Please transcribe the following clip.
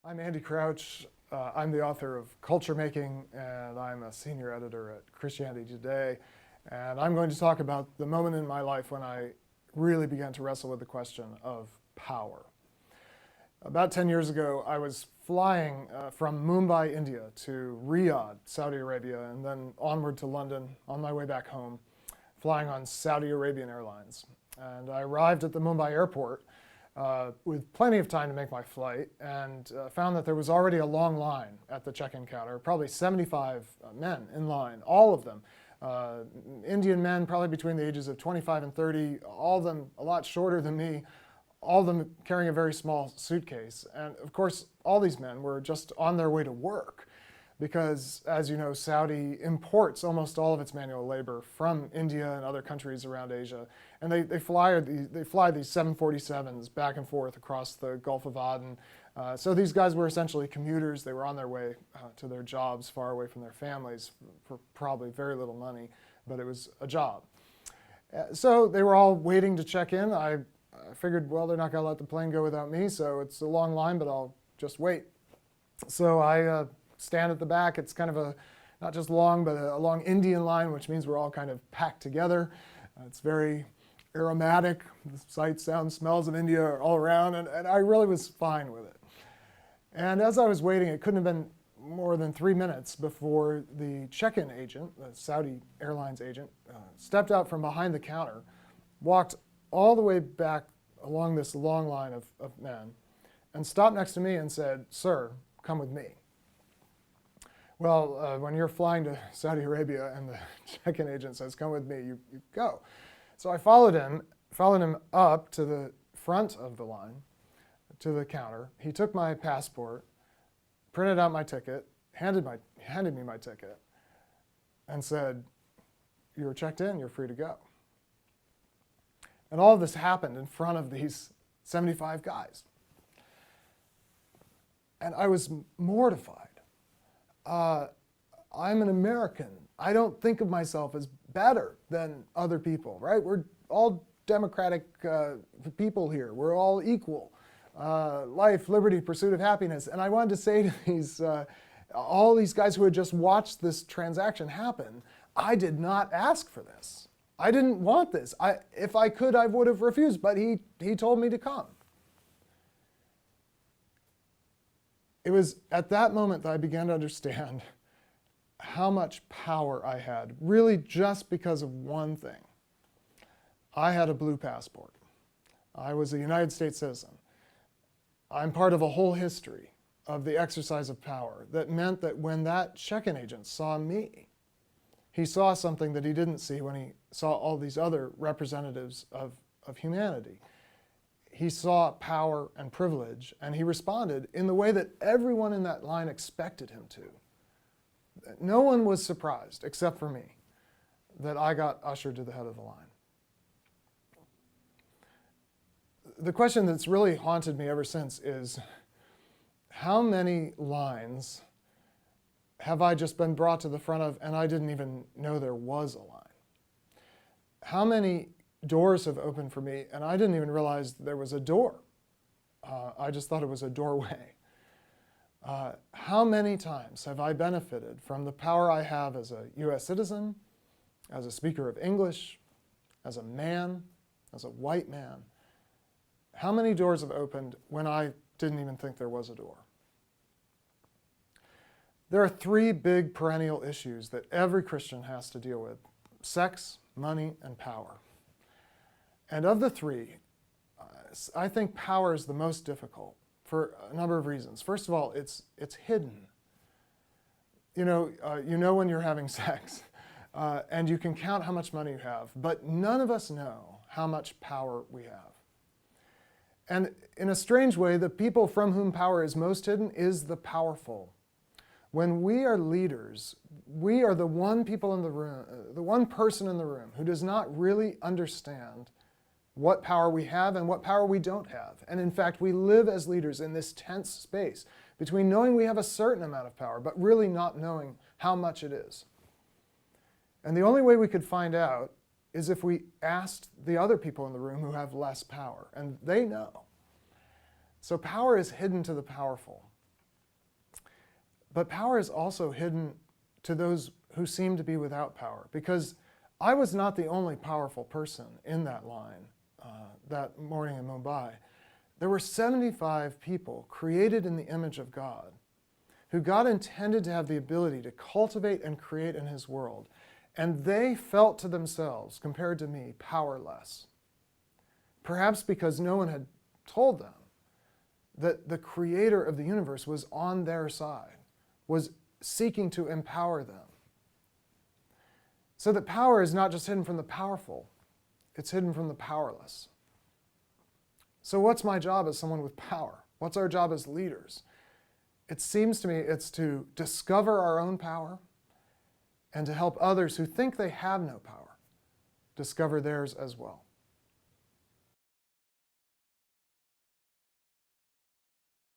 I'm Andy Crouch. I'm the author of Culture Making, and I'm a senior editor at Christianity Today. And I'm going to talk about the moment in my life when I really began to wrestle with the question of power. About 10 years ago, I was flying from Mumbai, India to Riyadh, Saudi Arabia, and then onward to London on my way back home, flying on Saudi Arabian Airlines. And I arrived at the Mumbai airport with plenty of time to make my flight, and found that there was already a long line at the check-in counter, probably 75 men in line, all of them. Indian men, probably between the ages of 25 and 30, all of them a lot shorter than me, all of them carrying a very small suitcase. And of course, all these men were just on their way to work because, as you know, Saudi imports almost all of its manual labor from India and other countries around Asia. And they fly these 747s back and forth across the Gulf of Aden. So these guys were essentially commuters. They were on their way to their jobs far away from their families for probably very little money, but it was a job. So they were all waiting to check in. I figured, well, they're not going to let the plane go without me, so it's a long line, but I'll just wait. So I stand at the back. It's kind of a, not just long, but a long Indian line, which means we're all kind of packed together. It's very aromatic. The sights, sounds, smells of India are all around, and I really was fine with it. And as I was waiting, it couldn't have been more than 3 minutes before the check-in agent, the Saudi Airlines agent, stepped out from behind the counter, walked all the way back along this long line of men, and stopped next to me and said, "Sir, come with me." Well, when you're flying to Saudi Arabia and the check-in agent says, "Come with me," you go. So I followed him up to the front of the line, to the counter. He took my passport, printed out my ticket, handed me my ticket, and said, "You're checked in, you're free to go." And all of this happened in front of these 75 guys. And I was mortified. I'm an American. I don't think of myself as better than other people, right? We're all democratic people here. We're all equal. Life, liberty, pursuit of happiness. And I wanted to say to these, all these guys who had just watched this transaction happen, I did not ask for this. I didn't want this. If I could, I would have refused, but he told me to come. It was at that moment that I began to understand how much power I had, really just because of one thing. I had a blue passport. I was a United States citizen. I'm part of a whole history of the exercise of power that meant that when that check-in agent saw me, he saw something that he didn't see when he saw all these other representatives of humanity. He saw power and privilege, and he responded in the way that everyone in that line expected him to. No one was surprised, except for me, that I got ushered to the head of the line. The question that's really haunted me ever since is, how many lines have I just been brought to the front of and I didn't even know there was a line? How many doors have opened for me and I didn't even realize there was a door? I just thought it was a doorway. How many times have I benefited from the power I have as a U.S. citizen, as a speaker of English, as a man, as a white man? How many doors have opened when I didn't even think there was a door? There are three big perennial issues that every Christian has to deal with: sex, money, and power. And of the three, I think power is the most difficult for a number of reasons. First of all, it's hidden. You know when you're having sex, and you can count how much money you have, but none of us know how much power we have. And in a strange way, the people from whom power is most hidden is the powerful. When we are leaders, we are the one people in the room, the one person in the room who does not really understand what power we have and what power we don't have. And in fact, we live as leaders in this tense space between knowing we have a certain amount of power, but really not knowing how much it is. And the only way we could find out is if we asked the other people in the room who have less power, and they know. So power is hidden to the powerful. But power is also hidden to those who seem to be without power, because I was not the only powerful person in that line that morning in Mumbai. There were 75 people created in the image of God, who God intended to have the ability to cultivate and create in His world. And they felt to themselves, compared to me, powerless. Perhaps because no one had told them that the creator of the universe was on their side, was seeking to empower them. So that power is not just hidden from the powerful, it's hidden from the powerless. So what's my job as someone with power? What's our job as leaders? It seems to me it's to discover our own power and to help others who think they have no power discover theirs as well.